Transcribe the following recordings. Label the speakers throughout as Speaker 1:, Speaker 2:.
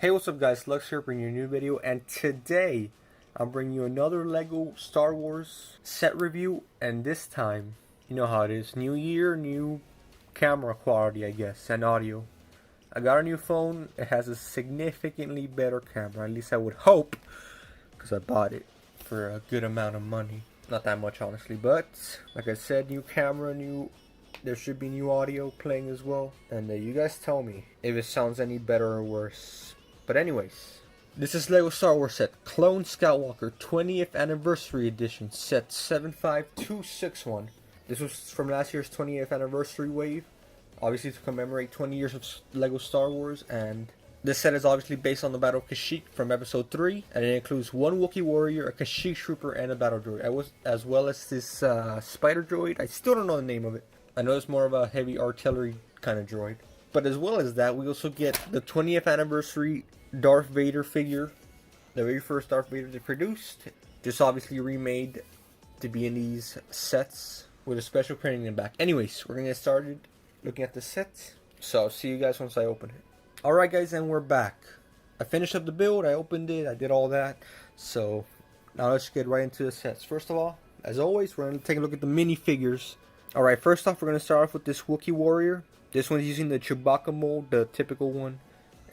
Speaker 1: Hey, what's up guys, Luckz here bringing you a new video, and today I'm bringing you another LEGO Star Wars set review, and this time, you know how it is, new year, new camera quality I guess, and audio. I got a new phone, it has a significantly better camera, at least I would hope, because I bought it for a good amount of money. Not that much honestly, but like I said, new camera, there should be new audio playing as well, and you guys tell me if it sounds any better or worse. But anyways, this is LEGO Star Wars set Clone Skywalker 20th Anniversary Edition, set 75261. This was from last year's 20th Anniversary wave, obviously to commemorate 20 years of LEGO Star Wars, and this set is obviously based on the Battle of Kashyyyk from Episode 3, and it includes one Wookiee warrior, a Kashyyyk trooper, and a battle droid, as well as this spider droid. I still don't know the name of it. I know it's more of a heavy artillery kind of droid. But as well as that, we also get the 20th Anniversary Darth Vader figure. The very first Darth Vader they produced. Just obviously remade to be in these sets with a special printing in the back. Anyways, we're going to get started looking at the set. So I'll see you guys once I open it. Alright guys, and we're back. I finished up the build, I opened it, I did all that. So now let's get right into the sets. First of all, as always, we're going to take a look at the minifigures. Alright, first off, we're going to start off with this Wookiee warrior. This one's using the Chewbacca mold, the typical one,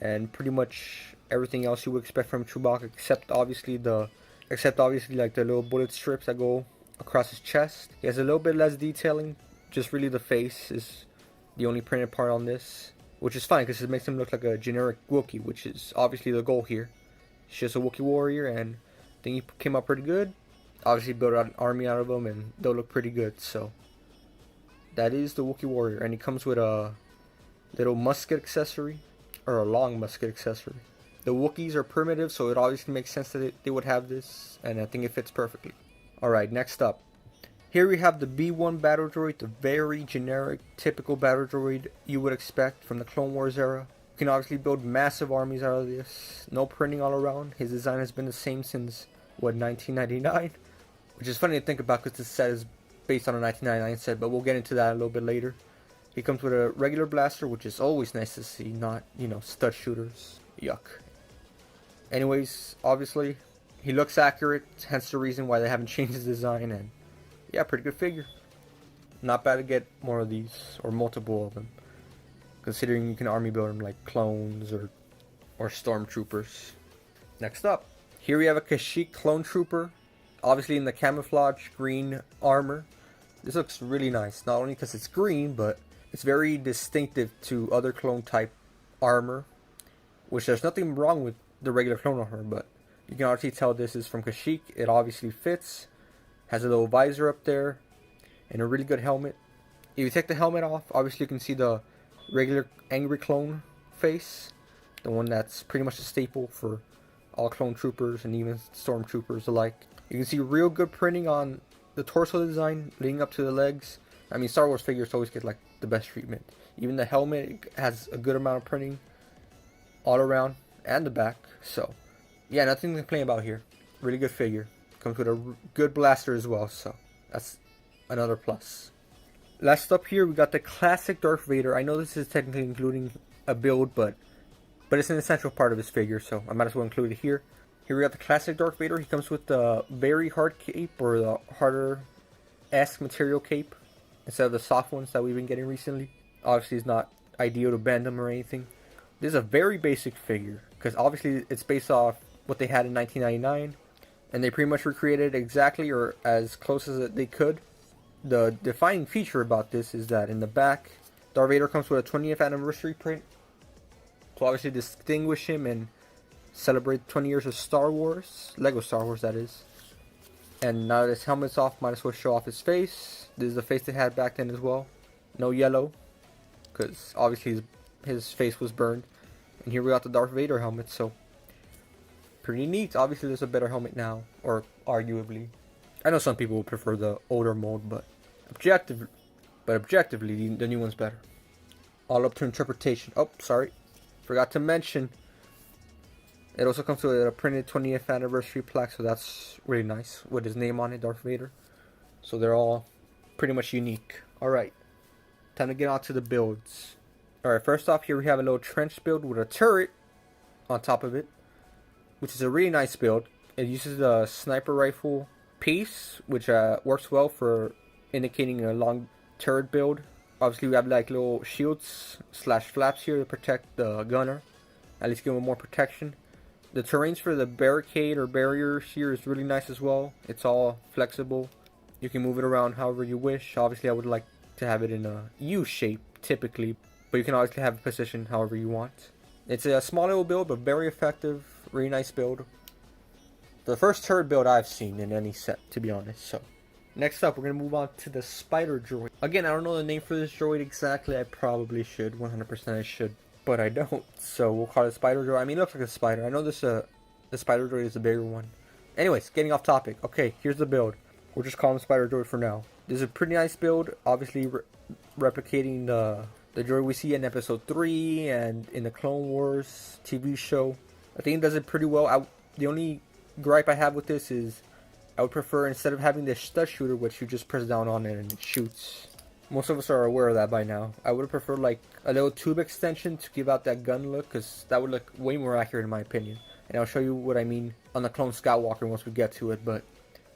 Speaker 1: and pretty much everything else you would expect from Chewbacca, except obviously like the little bullet strips that go across his chest. He has a little bit less detailing, just really the face is the only printed part on this, which is fine because it makes him look like a generic Wookiee, which is obviously the goal here. It's just a Wookiee warrior, and I think he came out pretty good. Obviously built out an army out of them, and they'll look pretty good. So that is the Wookiee warrior, and he comes with a little musket accessory, or a long musket accessory. The Wookiees are primitive, so it obviously makes sense that they would have this, and I think it fits perfectly. Alright, next up. Here we have the B1 battle droid, the very generic, typical battle droid you would expect from the Clone Wars era. You can obviously build massive armies out of this. No printing all around. His design has been the same since, what, 1999? Which is funny to think about because this set is based on a 1999 set, but we'll get into that a little bit later. He comes with a regular blaster, which is always nice to see, not, you know, stud shooters. Yuck. Anyways, obviously, he looks accurate, hence the reason why they haven't changed his design, and yeah, pretty good figure. Not bad to get more of these, or multiple of them, considering you can army build them like clones or stormtroopers. Next up, here we have a Kashyyyk clone trooper, obviously in the camouflage green armor. This looks really nice, not only because it's green, but it's very distinctive to other clone type armor, which there's nothing wrong with the regular clone armor, but you can obviously tell this is from Kashyyyk. It obviously fits, has a little visor up there, and a really good helmet. If you take the helmet off, obviously you can see the regular angry clone face, the one that's pretty much a staple for all clone troopers and even stormtroopers alike. You can see real good printing on the torso design leading up to the legs. I mean, Star Wars figures always get like the best treatment. Even the helmet has a good amount of printing all around, and the back. So yeah, nothing to complain about here. Really good figure. Comes with a good blaster as well, so that's another plus. Last up here, we got the classic Darth Vader. I know this is technically including a build, but it's an essential part of his figure, so I might as well include it here. Here we got the classic Darth Vader. He comes with the very hard cape, or the harder-esque material cape, instead of the soft ones that we've been getting recently. Obviously, it's not ideal to bend them or anything. This is a very basic figure, because obviously it's based off what they had in 1999, and they pretty much recreated exactly, or as close as they could. The defining feature about this is that in the back, Darth Vader comes with a 20th anniversary print, to obviously distinguish him and celebrate 20 years of Star Wars, LEGO Star Wars that is. And now that his helmet's off, might as well show off his face. This is the face they had back then as well. No yellow, because obviously his face was burned. And here we got the Darth Vader helmet, so pretty neat. Obviously there's a better helmet now, or arguably. I know some people would prefer the older mold, but objectively the new one's better. All up to interpretation. Oh, sorry, forgot to mention, it also comes with a printed 20th anniversary plaque, so that's really nice, with his name on it, Darth Vader. So they're all pretty much unique. Alright, time to get on to the builds. Alright, first off, here we have a little trench build with a turret on top of it, which is a really nice build. It uses the sniper rifle piece, which works well for indicating a long turret build. Obviously, we have like little shields slash flaps here to protect the gunner, at least give him more protection. The terrains for the barricade or barriers here is really nice as well. It's all flexible. You can move it around however you wish. Obviously, I would like to have it in a U shape typically, but you can obviously have it positioned however you want. It's a small little build, but very effective. Really nice build. The first turret build I've seen in any set, to be honest. So, next up, we're going to move on to the spider droid. Again, I don't know the name for this droid exactly. I probably should. 100% I should. But I don't. So, we'll call it spider droid. I mean, it looks like a spider. I know this the spider droid is a bigger one. Anyways, getting off topic. Okay, here's the build. We'll just call him spider droid for now. This is a pretty nice build. Obviously, replicating the droid we see in episode 3 and in the Clone Wars TV show. I think it does it pretty well. The only gripe I have with this is I would prefer, instead of having this stud shooter, which you just press down on it and it shoots. Most of us are aware of that by now. I would prefer like a little tube extension to give out that gun look, because that would look way more accurate in my opinion. And I'll show you what I mean on the Clone Skywalker once we get to it. But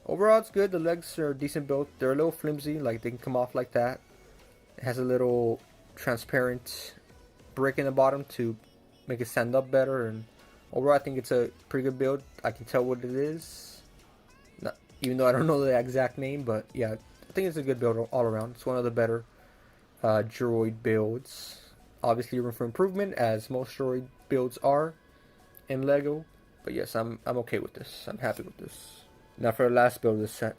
Speaker 1: overall, it's good. The legs are decent built. They're a little flimsy, like they can come off like that. It has a little transparent brick in the bottom to make it stand up better. And overall, I think it's a pretty good build. I can tell what it is, even though I don't know the exact name. But yeah, I think it's a good build all around. It's one of the better droid builds. Obviously, room for improvement, as most droid builds are in Lego. But yes, I'm okay with this. I'm happy with this. Now for the last build of this set.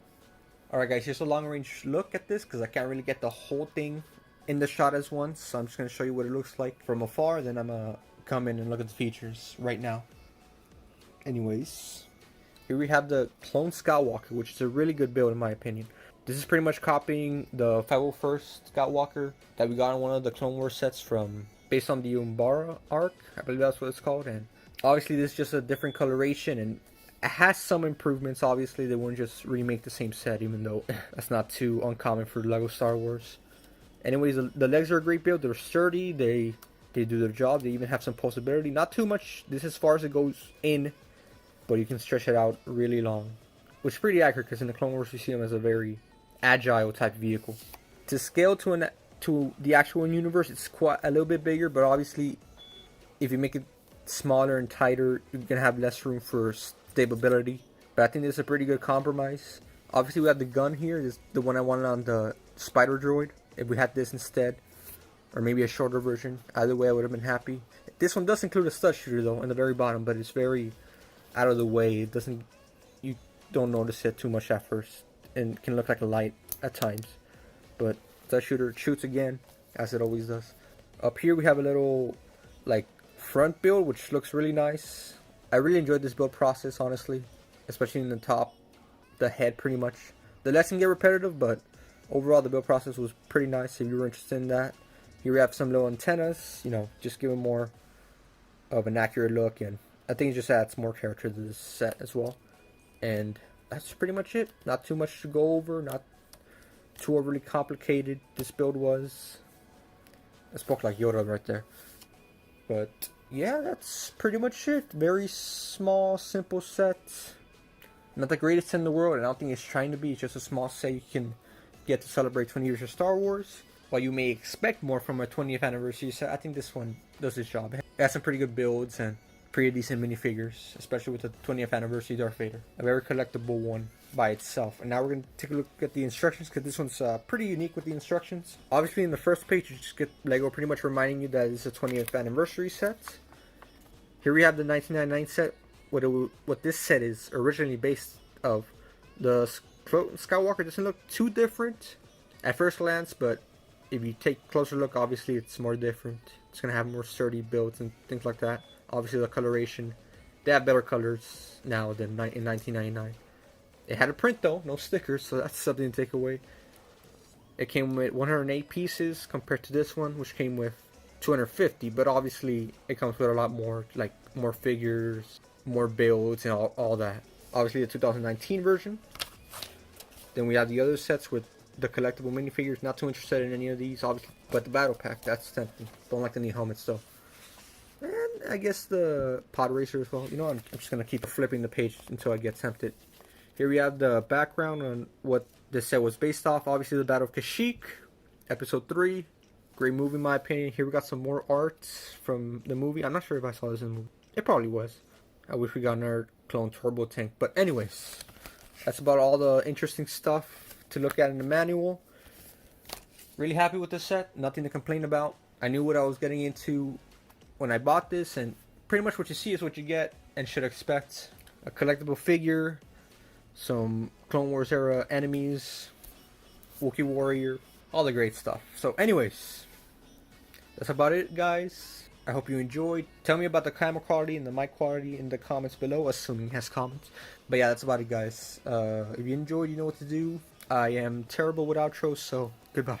Speaker 1: Alright guys, here's a long range look at this, because I can't really get the whole thing in the shot as once. So I'm just going to show you what it looks like from afar. Then I'm going to come in and look at the features right now. Anyways, here we have the Clone Skywalker, which is a really good build in my opinion. This is pretty much copying the 501st Skywalker that we got in one of the Clone Wars sets from, based on the Umbara arc. I believe that's what it's called. And obviously this is just a different coloration, and it has some improvements. Obviously they wouldn't just remake the same set, even though that's not too uncommon for Lego Star Wars. Anyways, the legs are a great build. They're sturdy. They do their job. They even have some pulsability. Not too much. This is as far as it goes in, but you can stretch it out really long, which is pretty accurate, because in the Clone Wars you see them as a very agile type vehicle. To scale to the actual universe, it's quite a little bit bigger, but obviously if you make it smaller and tighter, you're gonna have less room for stability. But I think this is a pretty good compromise. Obviously we have the gun here. This is the one I wanted on the spider droid. If we had this instead, or maybe a shorter version, either way I would have been happy. This one does include a stud shooter though in the very bottom, but it's very out of the way. It doesn't, you don't notice it too much at first, and can look like a light at times. But stud shooter shoots again, as it always does. Up here we have a little like front build, which looks really nice. I really enjoyed this build process, honestly, especially in the top, the head pretty much. The legs can get repetitive, but overall the build process was pretty nice if you were interested in that. Here we have some little antennas, you know, just give it more of an accurate look, and I think it just adds more character to this set as well. And that's pretty much it. Not too much to go over, not too overly complicated this build was. I spoke like Yoda right there. But yeah, that's pretty much it. Very small, simple set. Not the greatest in the world, and I don't think it's trying to be. It's just a small set you can get to celebrate 20 years of Star Wars. While you may expect more from a 20th anniversary set, I think this one does its job. It has some pretty good builds and pretty decent minifigures, especially with the 20th anniversary Darth Vader. A very collectible one by itself. And now we're going to take a look at the instructions, because this one's pretty unique with the instructions. Obviously in the first page you just get Lego pretty much reminding you that it's a 20th anniversary set. Here we have the 1999 set. What this set is originally based of. The Skywalker doesn't look too different at first glance, but if you take a closer look, obviously it's more different. It's going to have more sturdy builds and things like that. Obviously the coloration, they have better colors now than in 1999. It had a print though, no stickers, so that's something to take away. It came with 108 pieces compared to this one, which came with 250, but obviously it comes with a lot more, like more figures, more builds, and all that. Obviously the 2019 version. Then we have the other sets with the collectible minifigures. Not too interested in any of these, obviously, but the battle pack, that's tempting. Don't like the new helmets though. And I guess the pod racer as well. You know, I'm just gonna keep flipping the page until I get tempted. Here we have the background on what this set was based off. Obviously, the Battle of Kashyyyk, episode 3. Great movie in my opinion. Here we got some more art from the movie. I'm not sure if I saw this in the movie. It probably was. I wish we got another clone turbo tank. But anyways, that's about all the interesting stuff to look at in the manual. Really happy with this set. Nothing to complain about. I knew what I was getting into when I bought this, and pretty much what you see is what you get and should expect. A collectible figure, some Clone Wars era enemies, Wookiee Warrior, all the great stuff. So anyways, that's about it, guys. I hope you enjoyed. Tell me about the camera quality and the mic quality in the comments below, assuming it has comments. But yeah, that's about it, guys. If you enjoyed, you know what to do. I am terrible with outros, so goodbye.